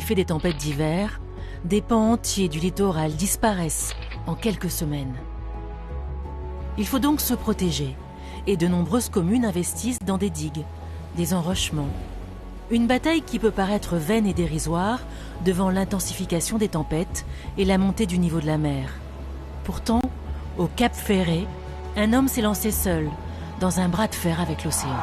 l'effet des tempêtes d'hiver, des pans entiers du littoral disparaissent en quelques semaines. Il faut donc se protéger et de nombreuses communes investissent dans des digues, des enrochements. Une bataille qui peut paraître vaine et dérisoire devant l'intensification des tempêtes et la montée du niveau de la mer. Pourtant, au Cap Ferret, un homme s'est lancé seul dans un bras de fer avec l'océan.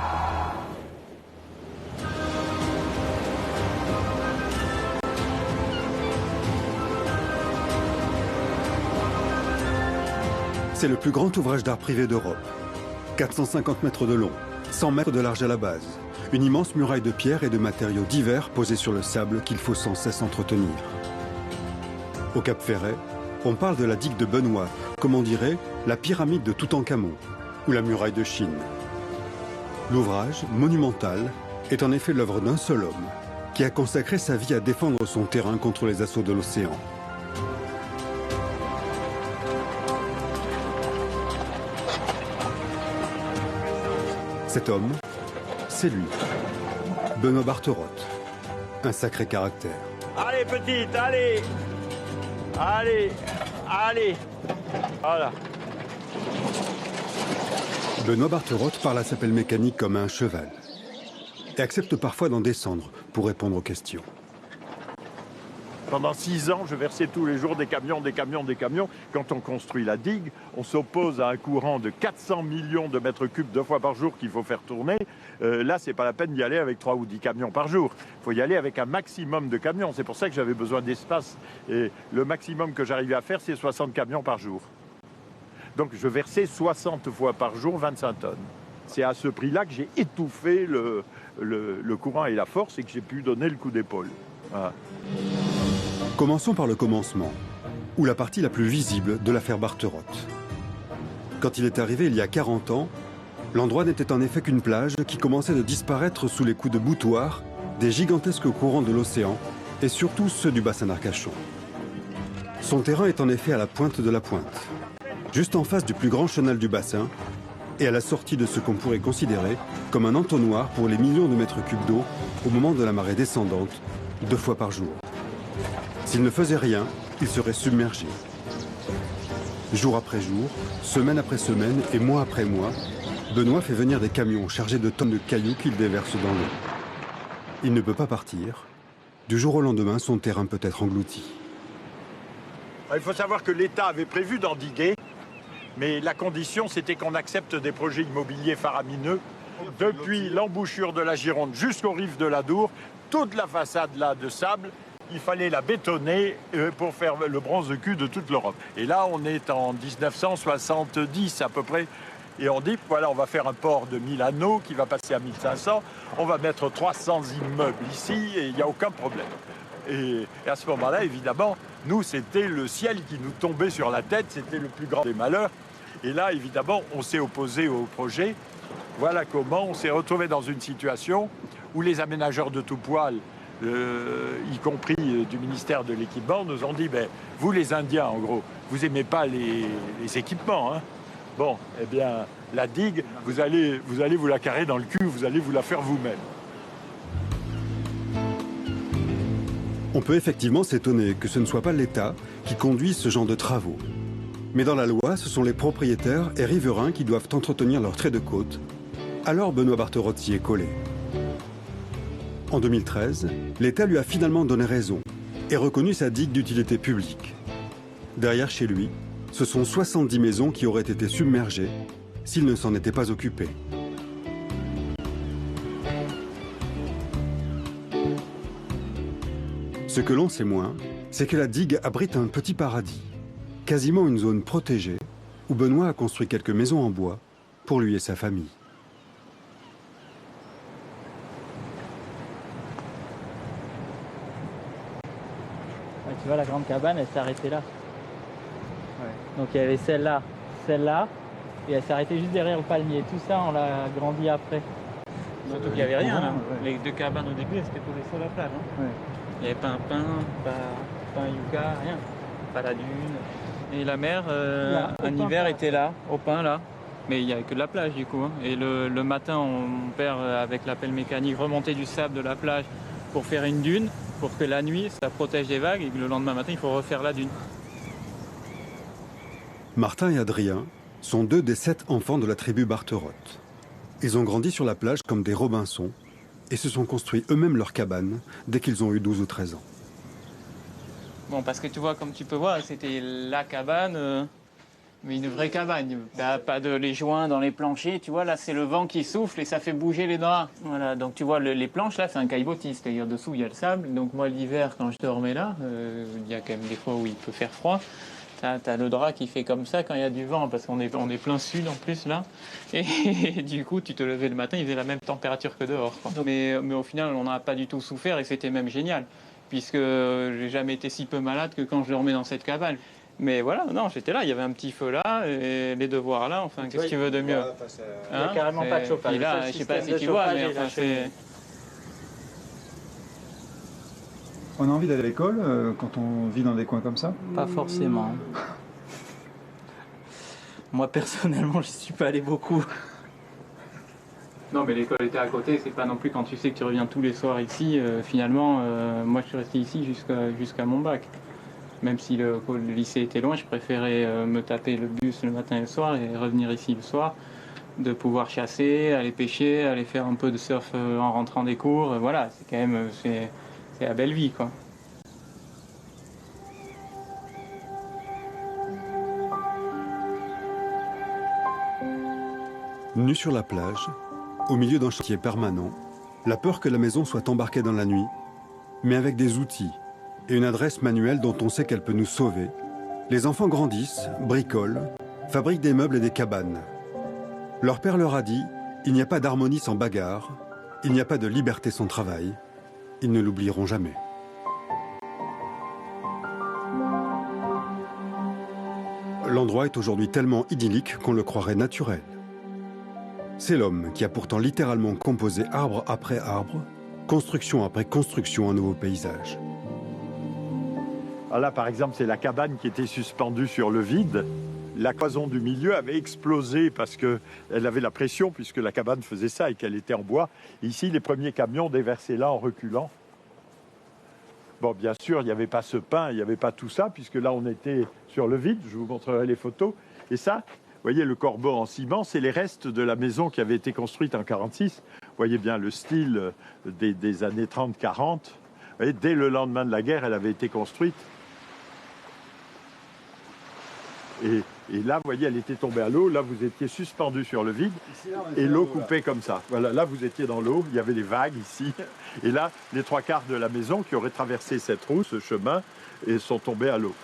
C'est le plus grand ouvrage d'art privé d'Europe. 450 mètres de long, 100 mètres de large à la base. Une immense muraille de pierre et de matériaux divers posés sur le sable qu'il faut sans cesse entretenir. Au Cap Ferret, on parle de la digue de Benoît, comme on dirait la pyramide de Toutankhamon ou la muraille de Chine. L'ouvrage, monumental, est en effet l'œuvre d'un seul homme qui a consacré sa vie à défendre son terrain contre les assauts de l'océan. Cet homme, c'est lui, Benoît Barterotte, un sacré caractère. Allez petite, allez, allez, allez, voilà. Benoît Barterotte parle à sa pelle mécanique comme à un cheval et accepte parfois d'en descendre pour répondre aux questions. Pendant 6 ans, je versais tous les jours des camions, des camions, des camions. Quand on construit la digue, on s'oppose à un courant de 400 millions de mètres cubes 2 fois par jour qu'il faut faire tourner. Là, c'est pas la peine d'y aller avec 3 ou 10 camions par jour. Il faut y aller avec un maximum de camions. C'est pour ça que j'avais besoin d'espace. Et le maximum que j'arrivais à faire, c'est 60 camions par jour. Donc, je versais 60 fois par jour 25 tonnes. C'est à ce prix-là que j'ai étouffé le courant et la force et que j'ai pu donner le coup d'épaule. Voilà. Commençons par le commencement, ou la partie la plus visible de l'affaire Barterotte. Quand il est arrivé il y a 40 ans, l'endroit n'était en effet qu'une plage qui commençait de disparaître sous les coups de boutoir des gigantesques courants de l'océan et surtout ceux du bassin d'Arcachon. Son terrain est en effet à la pointe de la pointe, juste en face du plus grand chenal du bassin et à la sortie de ce qu'on pourrait considérer comme un entonnoir pour les millions de mètres cubes d'eau au moment de la marée descendante, 2 fois par jour. S'il ne faisait rien, il serait submergé. Jour après jour, semaine après semaine et mois après mois, Benoît fait venir des camions chargés de tonnes de cailloux qu'il déverse dans l'eau. Il ne peut pas partir. Du jour au lendemain, son terrain peut être englouti. Il faut savoir que l'État avait prévu d'endiguer, mais la condition, c'était qu'on accepte des projets immobiliers faramineux. Depuis l'embouchure de la Gironde jusqu'aux rives de l'Adour, toute la façade là de sable, il fallait la bétonner pour faire le bronze-cul de toute l'Europe. Et là, on est en 1970 à peu près. Et on dit, voilà, on va faire un port de 1000 anneaux qui va passer à 1500. On va mettre 300 immeubles ici et il n'y a aucun problème. Et à ce moment-là, évidemment, nous, c'était le ciel qui nous tombait sur la tête. C'était le plus grand des malheurs. Et là, évidemment, on s'est opposé au projet. Voilà comment on s'est retrouvé dans une situation où les aménageurs de tout poil, y compris du ministère de l'Équipement, nous ont dit, vous les Indiens, en gros, vous n'aimez pas les équipements, hein. Bon, eh bien, la digue, vous allez vous la carrer dans le cul, vous allez vous la faire vous-même. On peut effectivement s'étonner que ce ne soit pas l'État qui conduise ce genre de travaux. Mais dans la loi, ce sont les propriétaires et riverains qui doivent entretenir leurs traits de côte. Alors Benoît Barterotte s'y est collé. En 2013, l'État lui a finalement donné raison et reconnu sa digue d'utilité publique. Derrière chez lui, ce sont 70 maisons qui auraient été submergées s'il ne s'en était pas occupé. Ce que l'on sait moins, c'est que la digue abrite un petit paradis, quasiment une zone protégée, où Benoît a construit quelques maisons en bois pour lui et sa famille. Ouais, tu vois, la grande cabane, elle s'est arrêtée là. Ouais. Donc il y avait celle-là, et elle s'est arrêtée juste derrière le palmier. Tout ça, on l'a grandi après. Surtout qu'il n'y avait rien là. Ouais. Les 2 cabanes au début, elles étaient posées sur la plage. Hein. Ouais. Il n'y avait pas un pain, pas un yucca, rien. Pas la dune. Et la mer, en hiver, était là, au pain là. Mais il n'y avait que de la plage du coup. Hein. Et le matin, mon père, avec la pelle mécanique, remontait du sable de la plage pour faire une dune, pour que la nuit, ça protège des vagues et que le lendemain matin, il faut refaire la dune. Martin et Adrien sont 2 des 7 enfants de la tribu Barterotte. Ils ont grandi sur la plage comme des Robinson et se sont construits eux-mêmes leur cabane dès qu'ils ont eu 12 ou 13 ans. Bon, parce que tu vois, comme tu peux voir, c'était la cabane, mais une vraie cabane. T'as pas de les joints dans les planchers, tu vois, là c'est le vent qui souffle et ça fait bouger les draps. Voilà, donc tu vois, les planches là, c'est un caillebotis, c'est-à-dire dessous il y a le sable. Donc moi l'hiver, quand je dormais là, il y a quand même des fois où il peut faire froid. T'as le drap qui fait comme ça quand il y a du vent, parce qu'on est plein sud en plus là. Et du coup, tu te levais le matin, il faisait la même température que dehors, quoi. Mais au final, on n'a pas du tout souffert et c'était même génial, puisque j'ai jamais été si peu malade que quand je dormais dans cette cabane. Mais voilà, non, j'étais là, il y avait un petit feu là, et les devoirs là, enfin, qu'est-ce que tu veux de mieux? Il n'y a carrément pas de chauffage. Là, je sais pas si tu vois, mais enfin, c'est... On a envie d'aller à l'école quand on vit dans des coins comme ça? Pas forcément. Moi, personnellement, je suis pas allé beaucoup. Non, mais l'école était à côté, c'est pas non plus quand tu sais que tu reviens tous les soirs ici. Finalement, moi, je suis resté ici jusqu'à mon bac. Même si le lycée était loin, je préférais me taper le bus le matin et le soir et revenir ici le soir, de pouvoir chasser, aller pêcher, aller faire un peu de surf en rentrant des cours. Voilà, c'est quand même c'est la belle vie, quoi. Nus sur la plage, au milieu d'un chantier permanent, la peur que la maison soit embarquée dans la nuit, mais avec des outils et une adresse manuelle dont on sait qu'elle peut nous sauver, les enfants grandissent, bricolent, fabriquent des meubles et des cabanes. Leur père leur a dit, il n'y a pas d'harmonie sans bagarre, il n'y a pas de liberté sans travail. Ils ne l'oublieront jamais. L'endroit est aujourd'hui tellement idyllique qu'on le croirait naturel. C'est l'homme qui a pourtant littéralement composé arbre après arbre, construction après construction, un nouveau paysage. Alors là, par exemple, c'est la cabane qui était suspendue sur le vide. La cloison du milieu avait explosé parce qu'elle avait la pression, puisque la cabane faisait ça et qu'elle était en bois. Ici, les premiers camions déversaient là en reculant. Bon, bien sûr, il n'y avait pas ce pain, il n'y avait pas tout ça, puisque là, on était sur le vide. Je vous montrerai les photos. Et ça, vous voyez, le corbeau en ciment, c'est les restes de la maison qui avait été construite en 1946. Vous voyez bien le style des années 30-40. Dès le lendemain de la guerre, elle avait été construite. Et là, vous voyez, elle était tombée à l'eau. Là, vous étiez suspendu sur le vide et l'eau coupait comme ça. Voilà, là, vous étiez dans l'eau. Il y avait des vagues ici. Et là, les 3/4 de la maison qui auraient traversé cette roue, ce chemin, et sont tombés à l'eau.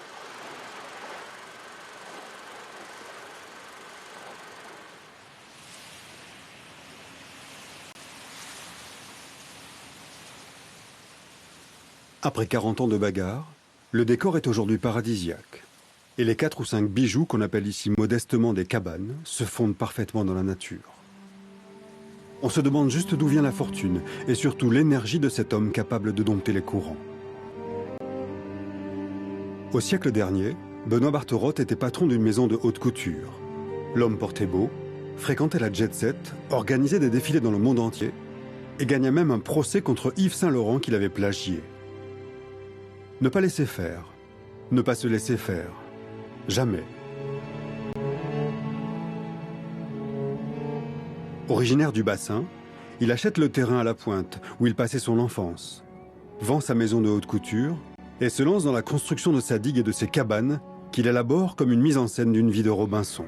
Après 40 ans de bagarre, le décor est aujourd'hui paradisiaque. Et les 4 ou 5 bijoux qu'on appelle ici modestement des cabanes se fondent parfaitement dans la nature. On se demande juste d'où vient la fortune et surtout l'énergie de cet homme capable de dompter les courants. Au siècle dernier, Benoît Barterotte était patron d'une maison de haute couture. L'homme portait beau, fréquentait la jet-set, organisait des défilés dans le monde entier et gagna même un procès contre Yves Saint-Laurent qu'il avait plagié. Ne pas laisser faire, ne pas se laisser faire. Jamais. Originaire du bassin, il achète le terrain à la Pointe où il passait son enfance, vend sa maison de haute couture et se lance dans la construction de sa digue et de ses cabanes qu'il élabore comme une mise en scène d'une vie de Robinson.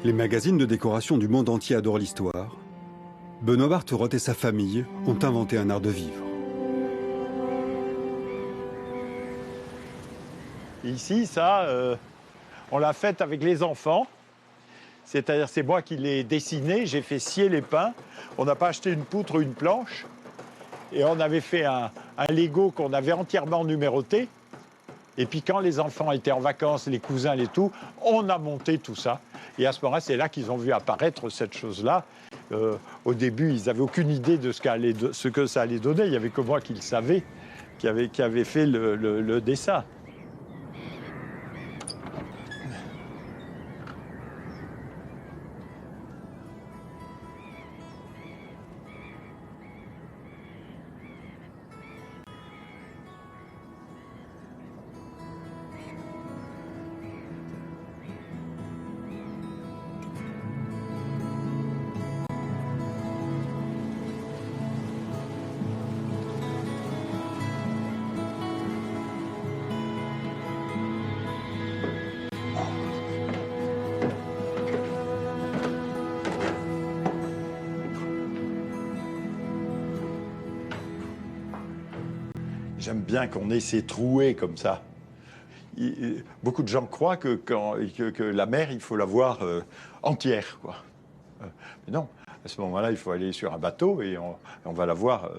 Les magazines de décoration du monde entier adorent l'histoire. Benoît Barterotte et sa famille ont inventé un art de vivre. Ici, ça, on l'a fait avec les enfants. C'est-à-dire, c'est moi qui l'ai dessiné, j'ai fait scier les pins. On n'a pas acheté une poutre ou une planche. Et on avait fait un Lego qu'on avait entièrement numéroté. Et puis quand les enfants étaient en vacances, les cousins, les tout, on a monté tout ça. Et à ce moment-là, c'est là qu'ils ont vu apparaître cette chose-là. Au début, ils n'avaient aucune idée de ce que ça allait donner. Il n'y avait que moi qui le savais, qui avait fait le dessin. J'aime bien qu'on ait ces trouées comme ça. Beaucoup de gens croient que la mer, il faut la voir entière, quoi. Mais non, à ce moment-là, il faut aller sur un bateau et on va la voir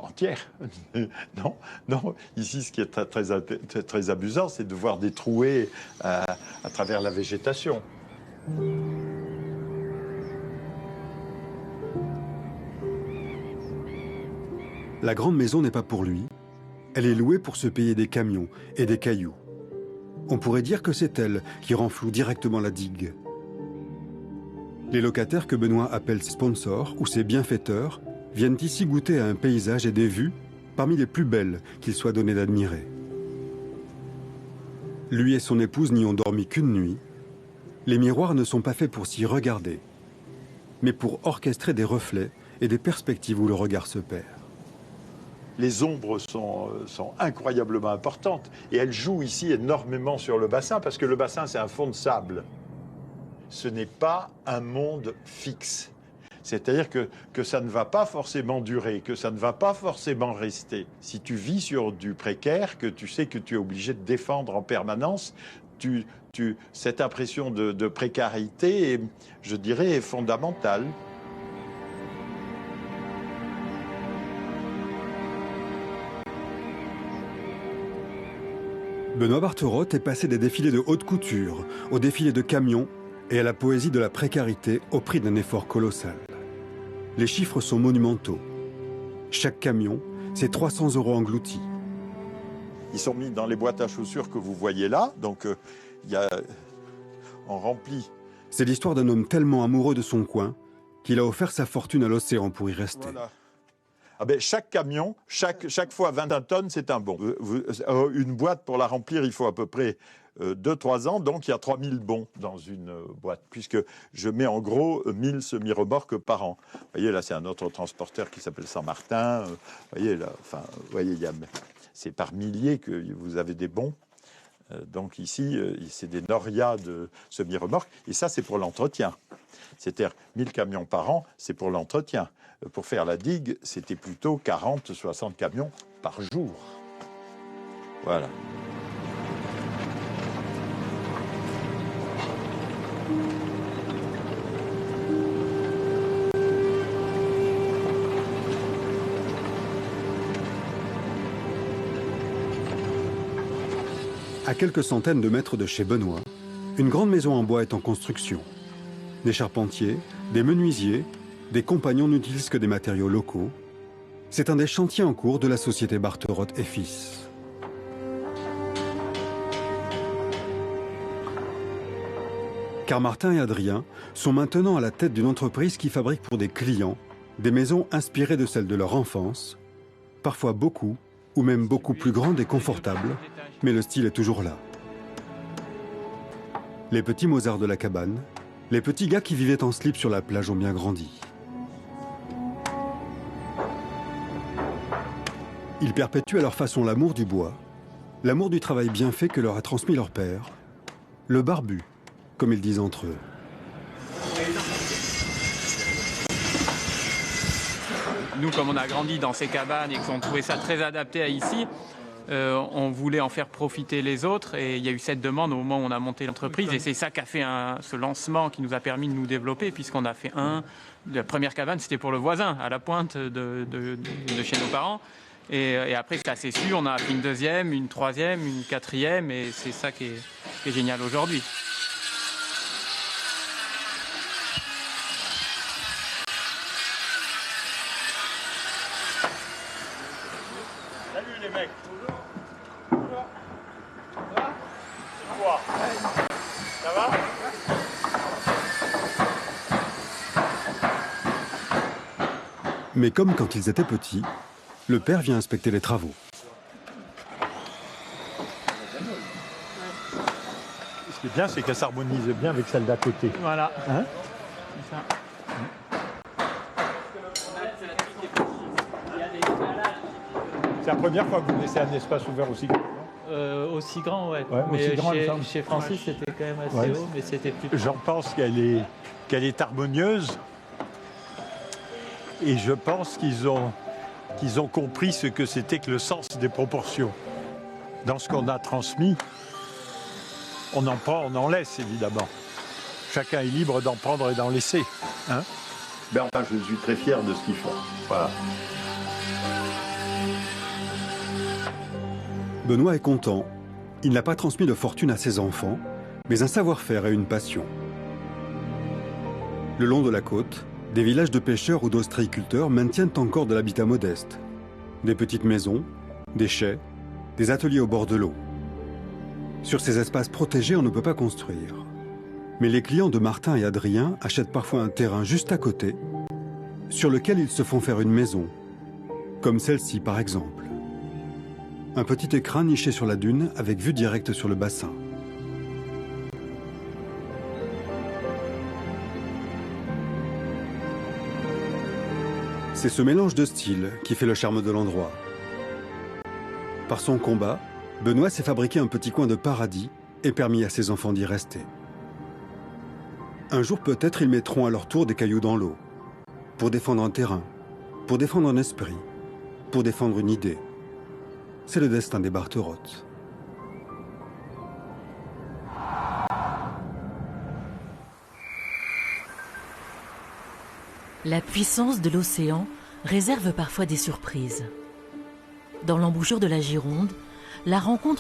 entière. Non, non. Ici, ce qui est très amusant, c'est de voir des trouées à travers la végétation. La grande maison n'est pas pour lui. Elle est louée pour se payer des camions et des cailloux. On pourrait dire que c'est elle qui renfloue directement la digue. Les locataires que Benoît appelle sponsors ou ses bienfaiteurs viennent ici goûter à un paysage et des vues parmi les plus belles qu'il soit donné d'admirer. Lui et son épouse n'y ont dormi qu'une nuit. Les miroirs ne sont pas faits pour s'y regarder, mais pour orchestrer des reflets et des perspectives où le regard se perd. Les ombres sont incroyablement importantes et elles jouent ici énormément sur le bassin parce que le bassin, c'est un fond de sable. Ce n'est pas un monde fixe. C'est-à-dire que ça ne va pas forcément durer, que ça ne va pas forcément rester. Si tu vis sur du précaire, que tu sais que tu es obligé de défendre en permanence, cette impression de précarité, je dirais, est fondamentale. Benoît Barterotte est passé des défilés de haute couture aux défilés de camions et à la poésie de la précarité au prix d'un effort colossal. Les chiffres sont monumentaux. Chaque camion, c'est 300 € engloutis. Ils sont mis dans les boîtes à chaussures que vous voyez là, donc on remplit. C'est l'histoire d'un homme tellement amoureux de son coin qu'il a offert sa fortune à l'océan pour y rester. Voilà. Ah ben, chaque camion, chaque fois 21 tonnes, c'est un bon. Une boîte, pour la remplir, il faut à peu près 2-3 ans. Donc, il y a 3000 bons dans une boîte, puisque je mets en gros 1000 semi-remorques par an. Vous voyez, là, c'est un autre transporteur qui s'appelle Saint-Martin. Vous voyez, là, enfin, vous voyez, c'est par milliers que vous avez des bons. Donc ici, c'est des norias de semi-remorques. Et ça, c'est pour l'entretien. C'est-à-dire 1000 camions par an, c'est pour l'entretien. Pour faire la digue, c'était plutôt 40-60 camions par jour. Voilà. À quelques centaines de mètres de chez Benoît, une grande maison en bois est en construction. Des charpentiers, des menuisiers, des compagnons n'utilisent que des matériaux locaux. C'est un des chantiers en cours de la société Barterotte et Fils. Car Martin et Adrien sont maintenant à la tête d'une entreprise qui fabrique pour des clients des maisons inspirées de celles de leur enfance, parfois beaucoup ou même beaucoup plus grandes et confortables, mais le style est toujours là. Les petits Mozart de la cabane, les petits gars qui vivaient en slip sur la plage ont bien grandi. Ils perpétuent à leur façon l'amour du bois, l'amour du travail bien fait que leur a transmis leur père, le barbu, comme ils disent entre eux. Nous, comme on a grandi dans ces cabanes et qu'on trouvait ça très adapté à ici, on voulait en faire profiter les autres et il y a eu cette demande au moment où on a monté l'entreprise et c'est ça qui a fait ce lancement qui nous a permis de nous développer puisqu'on a fait la première cabane, c'était pour le voisin à la pointe de chez nos parents et après ça s'est su, on a fait une deuxième, une troisième, une quatrième et c'est ça qui est génial aujourd'hui. Salut les mecs. Ça va? Mais comme quand ils étaient petits, le père vient inspecter les travaux. Ce qui est bien, c'est qu'elle s'harmonise bien avec celle d'à côté. Voilà. Hein? C'est ça. C'est la première fois que vous laissez un espace ouvert aussi grand. Aussi grand, ouais. Ouais, mais aussi grand, chez Francis, c'était quand même assez haut, mais c'était plus... J'en pense qu'elle est harmonieuse. Et je pense qu'ils ont qu'ils ont compris ce que c'était que le sens des proportions. Dans ce qu'on a transmis, on en prend, on en laisse évidemment. Chacun est libre d'en prendre et d'en laisser. Hein? Ben enfin, je suis très fier de ce qu'ils font. Voilà. Benoît est content. Il n'a pas transmis de fortune à ses enfants, mais un savoir-faire et une passion. Le long de la côte, des villages de pêcheurs ou d'ostréiculteurs maintiennent encore de l'habitat modeste. Des petites maisons, des chais, des ateliers au bord de l'eau. Sur ces espaces protégés, on ne peut pas construire. Mais les clients de Martin et Adrien achètent parfois un terrain juste à côté, sur lequel ils se font faire une maison, comme celle-ci par exemple. Un petit écrin niché sur la dune avec vue directe sur le bassin. C'est ce mélange de styles qui fait le charme de l'endroit. Par son combat, Benoît s'est fabriqué un petit coin de paradis et permis à ses enfants d'y rester. Un jour peut-être ils mettront à leur tour des cailloux dans l'eau, pour défendre un terrain, pour défendre un esprit, pour défendre une idée. C'est le destin des Barterotte. La puissance de l'océan réserve parfois des surprises. Dans l'embouchure de la Gironde, la rencontre